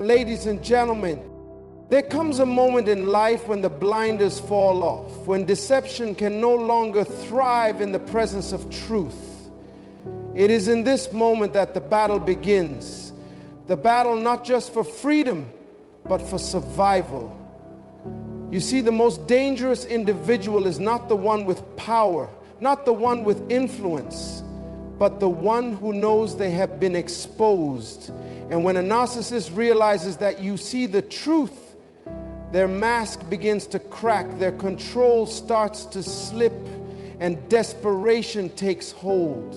Ladies and gentlemen, there comes a moment in life when the blinders fall off, when deception can no longer thrive in the presence of truth. It is in this moment that the battle begins. The battle not just for freedom, but for survival. You see, the most dangerous individual is not the one with power, not the one with influence, but the one who knows they have been exposed. And when a narcissist realizes that you see the truth, their mask begins to crack, their control starts to slip, and desperation takes hold.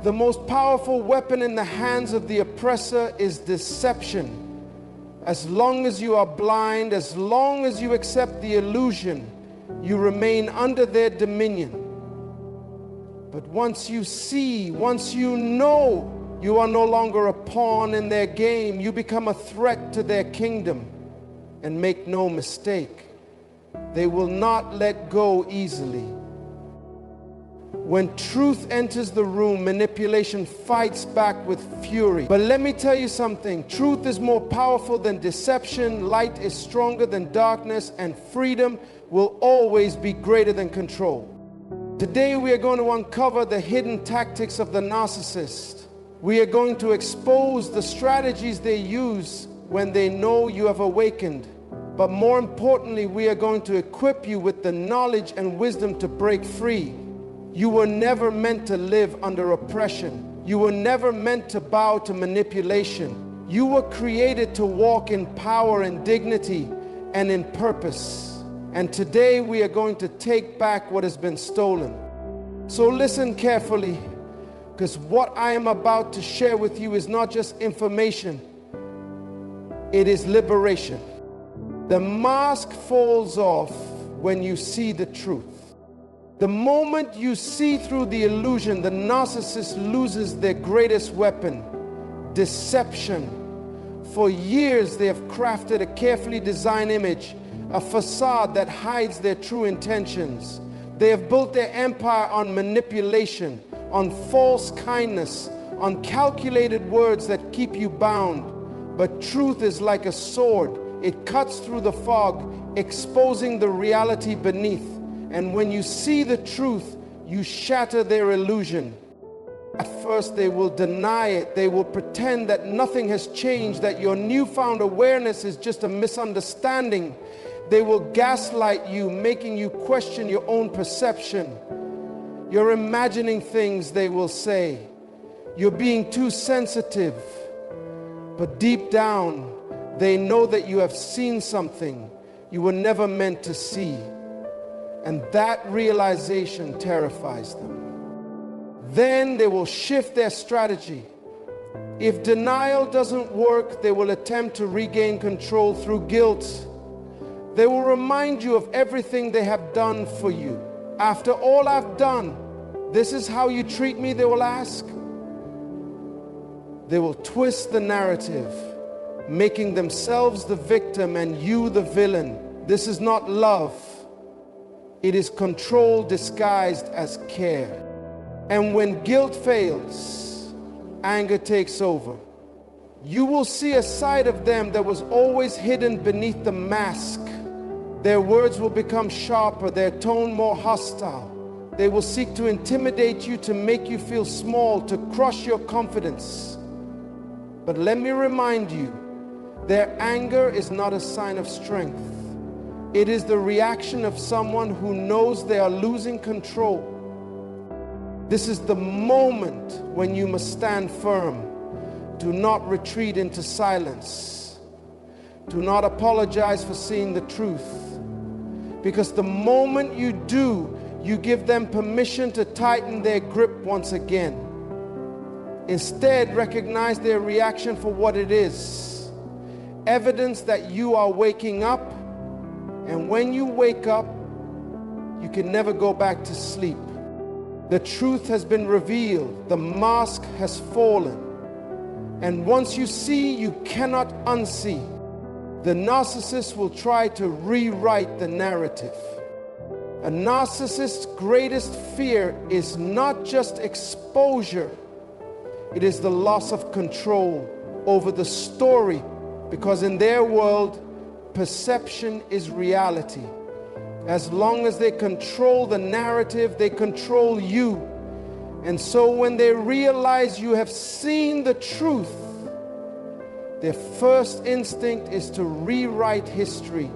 The most powerful weapon in the hands of the oppressor is deception. As long as you are blind, as long as you accept the illusion, you remain under their dominion. But once you see, once you know, you are no longer a pawn in their game. You become a threat to their kingdom. And make no mistake, they will not let go easily. When truth enters the room, manipulation fights back with fury. But let me tell you something. Truth is more powerful than deception. Light is stronger than darkness. And freedom will always be greater than control. Today we are going to uncover the hidden tactics of the narcissist. We are going to expose the strategies they use when they know you have awakened. But more importantly, we are going to equip you with the knowledge and wisdom to break free. You were never meant to live under oppression. You were never meant to bow to manipulation. You were created to walk in power and dignity and in purpose. And today we are going to take back what has been stolen. So listen carefully, because what I am about to share with you is not just information, it is liberation. The mask falls off when you see the truth. The moment you see through the illusion, the narcissist loses their greatest weapon, deception. For years they have crafted a carefully designed image, a facade that hides their true intentions. They have built their empire on manipulation, on false kindness, on calculated words that keep you bound. But truth is like a sword. It cuts through the fog, exposing the reality beneath. And when you see the truth, you shatter their illusion. At first, they will deny it. They will pretend that nothing has changed, that your newfound awareness is just a misunderstanding. They will gaslight you, making you question your own perception. You're imagining things, they will say. You're being too sensitive. But deep down, they know that you have seen something you were never meant to see. And that realization terrifies them. Then they will shift their strategy. If denial doesn't work, they will attempt to regain control through guilt. They will remind you of everything they have done for you. After all I've done, this is how you treat me, they will ask. They will twist the narrative, making themselves the victim and you the villain. This is not love. It is control disguised as care. And when guilt fails, anger takes over. You will see a side of them that was always hidden beneath the mask. Their words will become sharper, their tone more hostile. They will seek to intimidate you, to make you feel small, to crush your confidence. But let me remind you, their anger is not a sign of strength. It is the reaction of someone who knows they are losing control. This is the moment when you must stand firm. Do not retreat into silence. Do not apologize for seeing the truth. Because the moment you do, you give them permission to tighten their grip once again. Instead, recognize their reaction for what it is. Evidence that you are waking up. And when you wake up, you can never go back to sleep. The truth has been revealed. The mask has fallen. And once you see, you cannot unsee. The narcissist will try to rewrite the narrative. A narcissist's greatest fear is not just exposure. It is the loss of control over the story Because in their world, perception is reality. As long as they control the narrative, they control you. And so when they realize you have seen the truth, their first instinct is to rewrite history.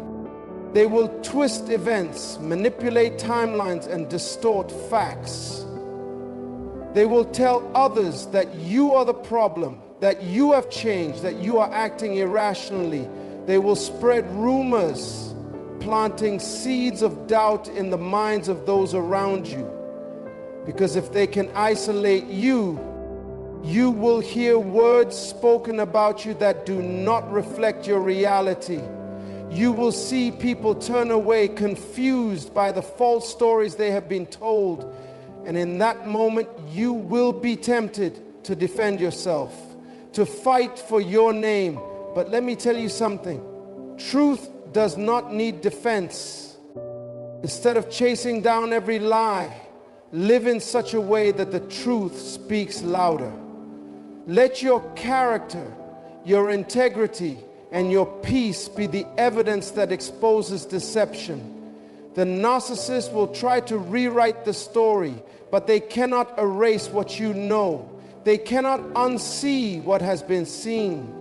They will twist events, manipulate timelines, and distort facts. They will tell others that you are the problem, that you have changed, that you are acting irrationally. They will spread rumors, planting seeds of doubt in the minds of those around you. Because if they can isolate you, you will hear words spoken about you that do not reflect your reality. You will see people turn away, confused by the false stories they have been told. And in that moment, you will be tempted to defend yourself, to fight for your name. But let me tell you something. Truth does not need defense. Instead of chasing down every lie, live in such a way that the truth speaks louder. Let your character, your integrity, and your peace be the evidence that exposes deception. The narcissist will try to rewrite the story, but they cannot erase what you know. They cannot unsee what has been seen.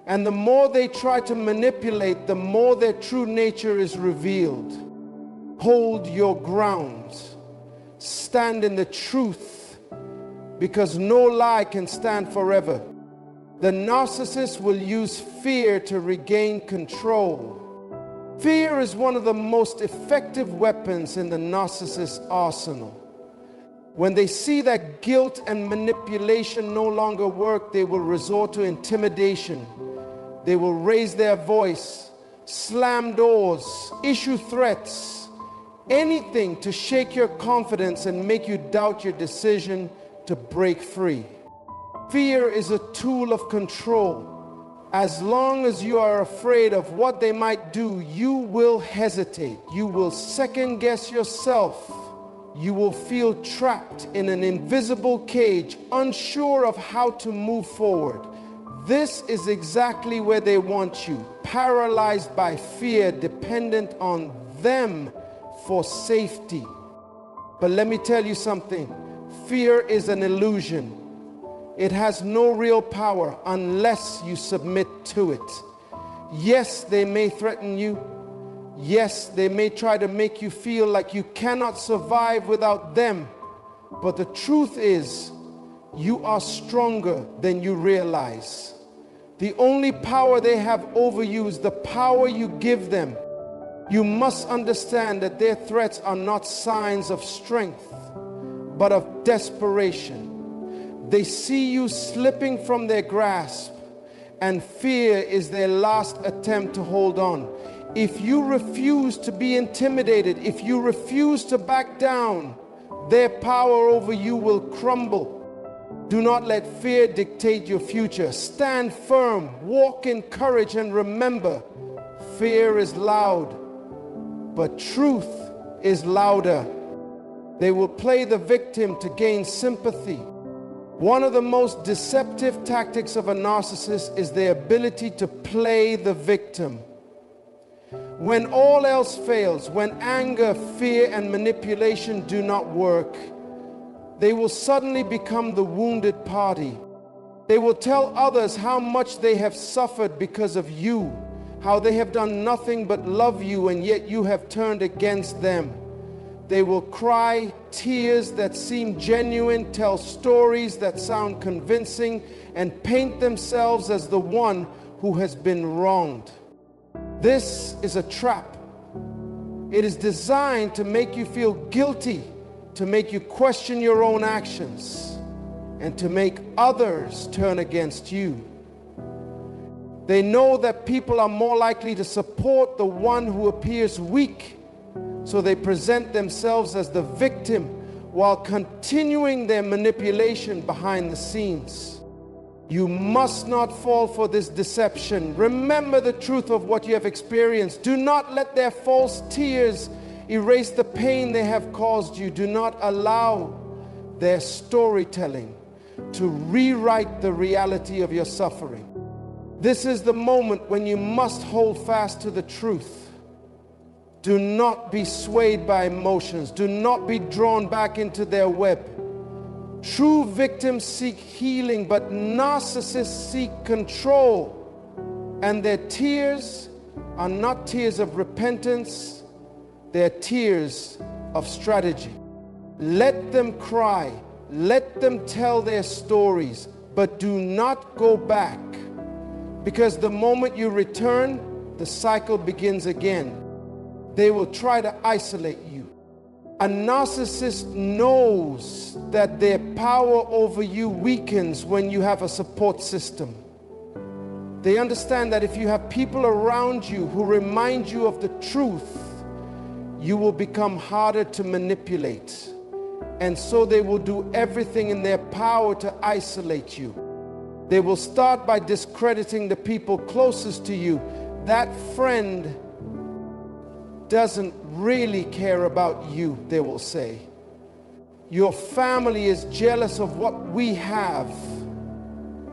And the more they try to manipulate, the more their true nature is revealed. Hold your ground. Stand in the truth, because no lie can stand forever. The narcissist will use fear to regain control. Fear is one of the most effective weapons in the narcissist's arsenal. When they see that guilt and manipulation no longer work, they will resort to intimidation. They will raise their voice, slam doors, issue threats, anything to shake your confidence and make you doubt your decision to break free. Fear is a tool of control. As long as you are afraid of what they might do, you will hesitate. You will second guess yourself. You will feel trapped in an invisible cage, unsure of how to move forward. This is exactly where they want you, paralyzed by fear, dependent on them for safety. But let me tell you something. Fear is an illusion. It has no real power unless you submit to it. Yes, they may threaten you. Yes, they may try to make you feel like you cannot survive without them. But the truth is, you are stronger than you realize. The only power they have over you is the power you give them. You must understand that their threats are not signs of strength, but of desperation. They see you slipping from their grasp, and fear is their last attempt to hold on. If you refuse to be intimidated, if you refuse to back down, their power over you will crumble. Do not let fear dictate your future. Stand firm, walk in courage, and remember, fear is loud, but truth is louder. They will play the victim to gain sympathy. One of the most deceptive tactics of a narcissist is their ability to play the victim. When all else fails, when anger, fear, and manipulation do not work, they will suddenly become the wounded party. They will tell others how much they have suffered because of you, how they have done nothing but love you, and yet you have turned against them. They will cry tears that seem genuine, tell stories that sound convincing, and paint themselves as the one who has been wronged. This is a trap. It is designed to make you feel guilty, to make you question your own actions, and to make others turn against you. They know that people are more likely to support the one who appears weak, so they present themselves as the victim while continuing their manipulation behind the scenes. You must not fall for this deception. Remember the truth of what you have experienced. Do not let their false tears erase the pain they have caused you. Do not allow their storytelling to rewrite the reality of your suffering. This is the moment when you must hold fast to the truth. Do not be swayed by emotions. Do not be drawn back into their web. True victims seek healing, but narcissists seek control. And their tears are not tears of repentance, they're tears of strategy. Let them cry, let them tell their stories, but do not go back. Because the moment you return, the cycle begins again. They will try to isolate you. A narcissist knows that their power over you weakens when you have a support system. They understand that if you have people around you who remind you of the truth, you will become harder to manipulate. And so they will do everything in their power to isolate you. They will start by discrediting the people closest to you. That friend doesn't really care about you, they will say. Your family is jealous of what we have.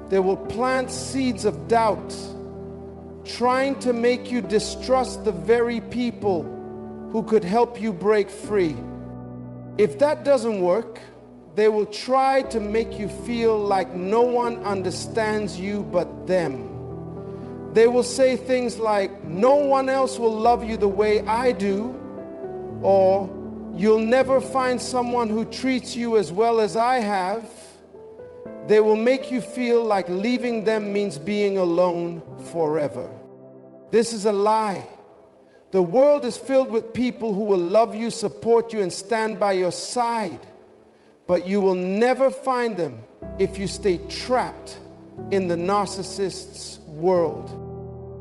They will plant seeds of doubt, trying to make you distrust the very people who could help you break free. If that doesn't work, they will try to make you feel like no one understands you but them. They will say things like, no one else will love you the way I do, or you'll never find someone who treats you as well as I have. They will make you feel like leaving them means being alone forever. This is a lie. The world is filled with people who will love you, support you, and stand by your side. But you will never find them if you stay trapped in the narcissist's world.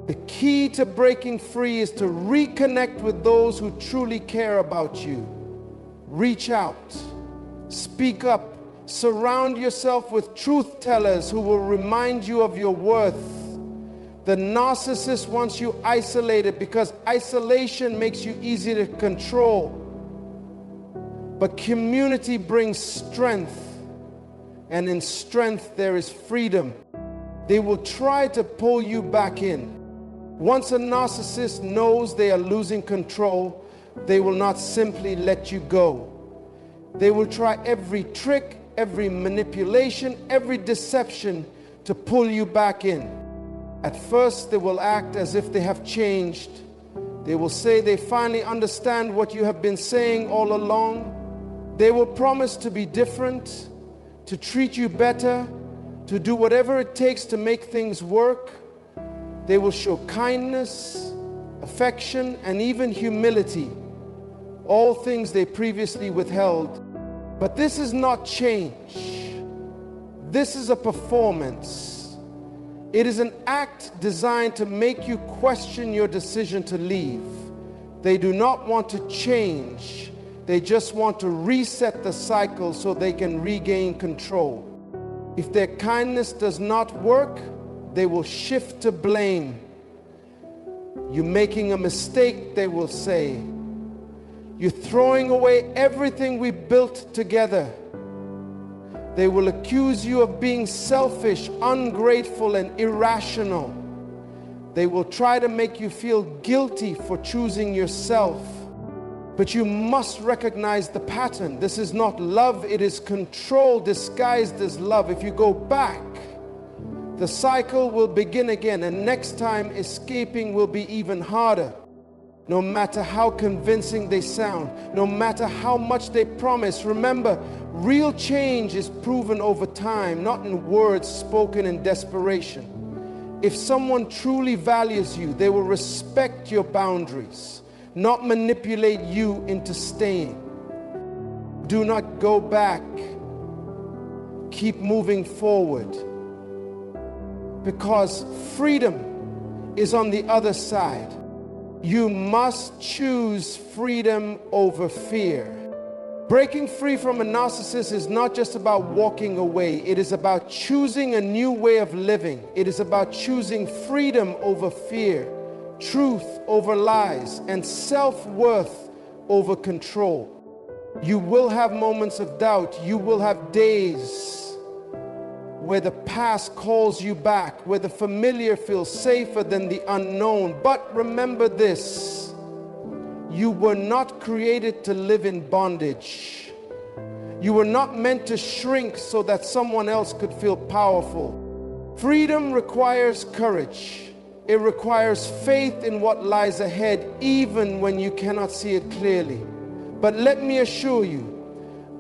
The key to breaking free is to reconnect with those who truly care about you. Reach out, speak up, surround yourself with truth tellers who will remind you of your worth. The narcissist wants you isolated because isolation makes you easy to control. But community brings strength, and in strength there is freedom. They will try to pull you back in. Once a narcissist knows they are losing control, they will not simply let you go. They will try every trick, every manipulation, every deception to pull you back in. At first, they will act as if they have changed. They will say they finally understand what you have been saying all along. They will promise to be different, to treat you better, to do whatever it takes to make things work. They will show kindness, affection, and even humility, all things they previously withheld. But this is not change. This is a performance. It is an act designed to make you question your decision to leave. They do not want to change. They just want to reset the cycle so they can regain control. If their kindness does not work, they will shift to blame. You're making a mistake, they will say. You're throwing away everything we built together. They will accuse you of being selfish, ungrateful, and irrational. They will try to make you feel guilty for choosing yourself. But you must recognize the pattern. This is not love, it is control disguised as love. If you go back, the cycle will begin again, and next time escaping will be even harder. No matter how convincing they sound, no matter how much they promise, remember, real change is proven over time, not in words spoken in desperation. If someone truly values you, they will respect your boundaries, not manipulate you into staying. Do not go back. Keep moving forward. Because freedom is on the other side. You must choose freedom over fear. Breaking free from a narcissist is not just about walking away. It is about choosing a new way of living. It is about choosing freedom over fear, truth over lies, and self-worth over control. You will have moments of doubt. You will have days where the past calls you back, where the familiar feels safer than the unknown. But remember this, you were not created to live in bondage. You were not meant to shrink so that someone else could feel powerful. Freedom requires courage. It requires faith in what lies ahead, even when you cannot see it clearly. But let me assure you,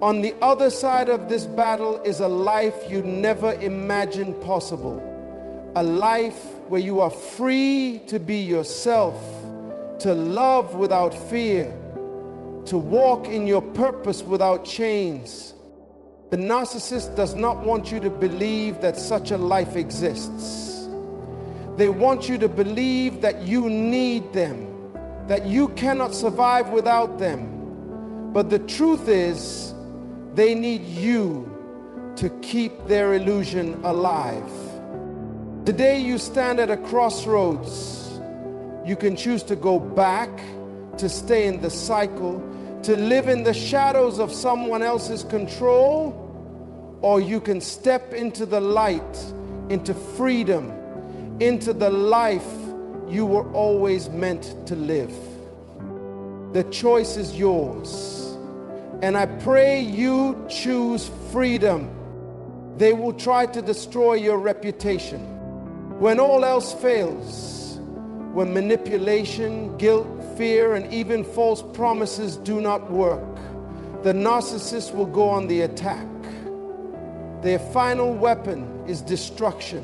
on the other side of this battle is a life you never imagined possible. A life where you are free to be yourself, to love without fear, to walk in your purpose without chains. The narcissist does not want you to believe that such a life exists. They want you to believe that you need them, that you cannot survive without them. But the truth is, they need you to keep their illusion alive. Today you stand at a crossroads. You can choose to go back, to stay in the cycle, to live in the shadows of someone else's control, or you can step into the light, into freedom, into the life you were always meant to live. The choice is yours. And I pray you choose freedom. They will try to destroy your reputation. When all else fails, when manipulation, guilt, fear, and even false promises do not work, the narcissist will go on the attack. Their final weapon is destruction,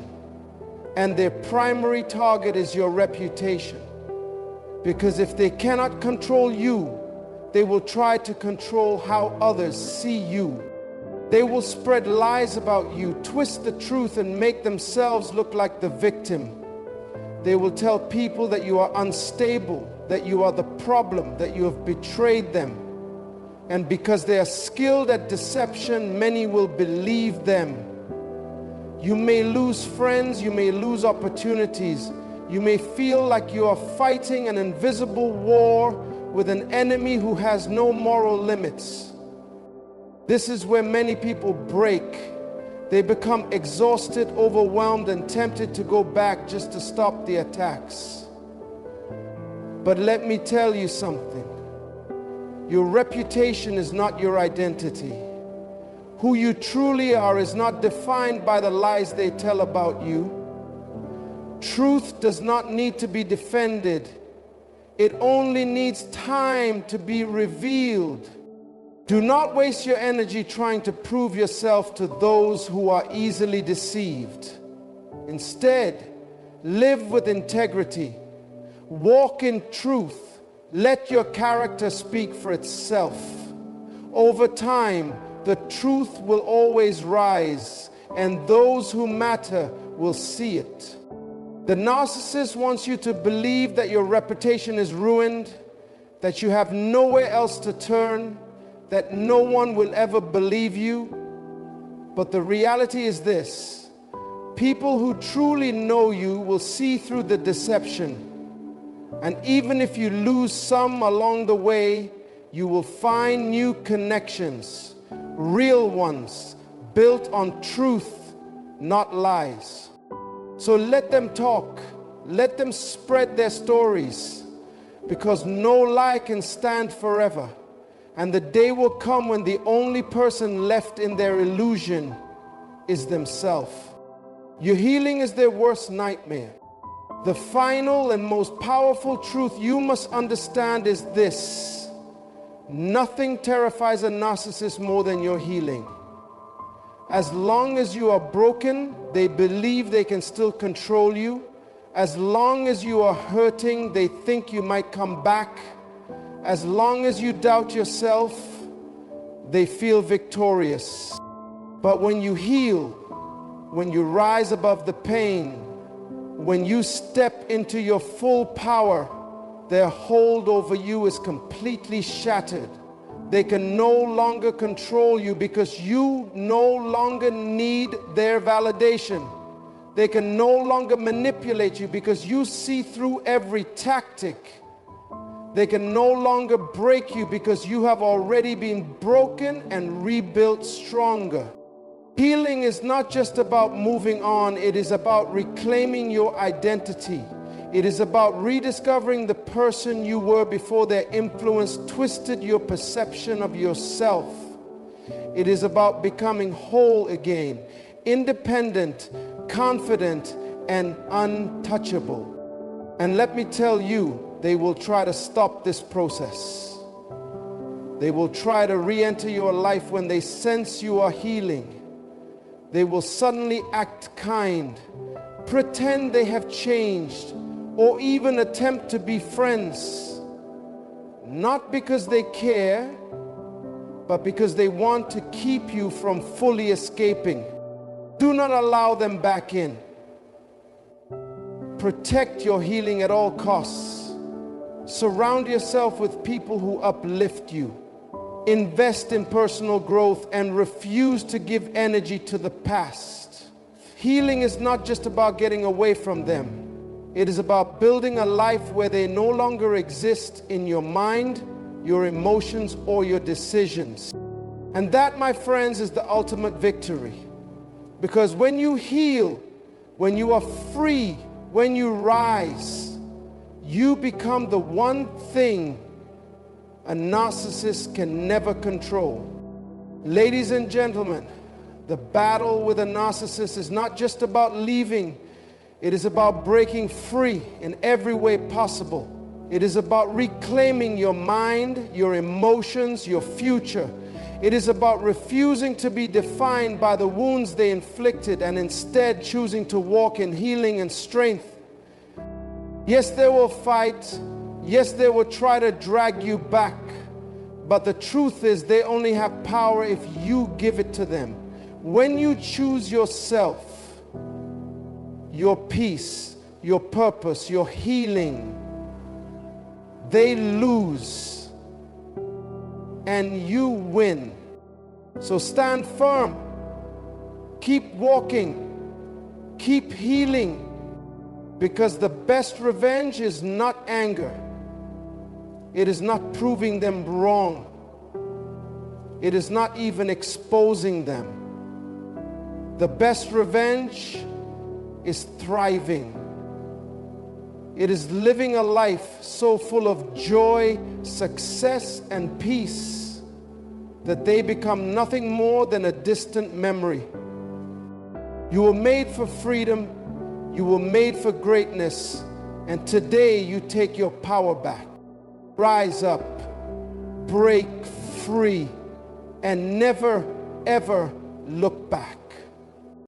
and their primary target is your reputation. Because if they cannot control you, they will try to control how others see you. They will spread lies about you, twist the truth, and make themselves look like the victim. They will tell people that you are unstable, that you are the problem, that you have betrayed them. And because they are skilled at deception, many will believe them. You may lose friends, you may lose opportunities. You may feel like you are fighting an invisible war with an enemy who has no moral limits. This is where many people break. They become exhausted, overwhelmed, and tempted to go back just to stop the attacks. But let me tell you something. Your reputation is not your identity. Who you truly are is not defined by the lies they tell about you. Truth does not need to be defended. It only needs time to be revealed. Do not waste your energy trying to prove yourself to those who are easily deceived. Instead, live with integrity. Walk in truth. Let your character speak for itself. Over time, the truth will always rise, and those who matter will see it. The narcissist wants you to believe that your reputation is ruined, that you have nowhere else to turn, that no one will ever believe you. But the reality is this: people who truly know you will see through the deception. And even if you lose some along the way, you will find new connections, real ones, built on truth, not lies. So let them talk. Let them spread their stories, because no lie can stand forever. And the day will come when the only person left in their illusion is themselves. Your healing is their worst nightmare. The final and most powerful truth you must understand is this: nothing terrifies a narcissist more than your healing. As long as you are broken, they believe they can still control you. As long as you are hurting, they think you might come back. As long as you doubt yourself, they feel victorious. But when you heal, when you rise above the pain, when you step into your full power, their hold over you is completely shattered. They can no longer control you because you no longer need their validation. They can no longer manipulate you because you see through every tactic. They can no longer break you because you have already been broken and rebuilt stronger. Healing is not just about moving on, it is about reclaiming your identity. It is about rediscovering the person you were before their influence twisted your perception of yourself. It is about becoming whole again, independent, confident, and untouchable. And let me tell you, they will try to stop this process. They will try to re-enter your life when they sense you are healing. They will suddenly act kind, pretend they have changed, or even attempt to be friends. Not because they care, but because they want to keep you from fully escaping. Do not allow them back in. Protect your healing at all costs. Surround yourself with people who uplift you. Invest in personal growth and refuse to give energy to the past. Healing is not just about getting away from them. It is about building a life where they no longer exist in your mind, your emotions, or your decisions. And that, my friends, is the ultimate victory. Because when you heal, when you are free, when you rise, you become the one thing a narcissist can never control. Ladies and gentlemen, the battle with a narcissist is not just about leaving. It is about breaking free in every way possible. It is about reclaiming your mind, your emotions, your future. It is about refusing to be defined by the wounds they inflicted and instead choosing to walk in healing and strength. Yes, they will fight. Yes, they will try to drag you back. But the truth is, they only have power if you give it to them. When you choose yourself, your peace, your purpose, your healing, they lose and you win. So stand firm, keep walking, keep healing, because the best revenge is not anger. It is not proving them wrong. It is not even exposing them. The best revenge is thriving. It is living a life so full of joy, success, and peace that they become nothing more than a distant memory. You were made for freedom. You were made for greatness. And today you take your power back. Rise up, break free, and never, ever look back.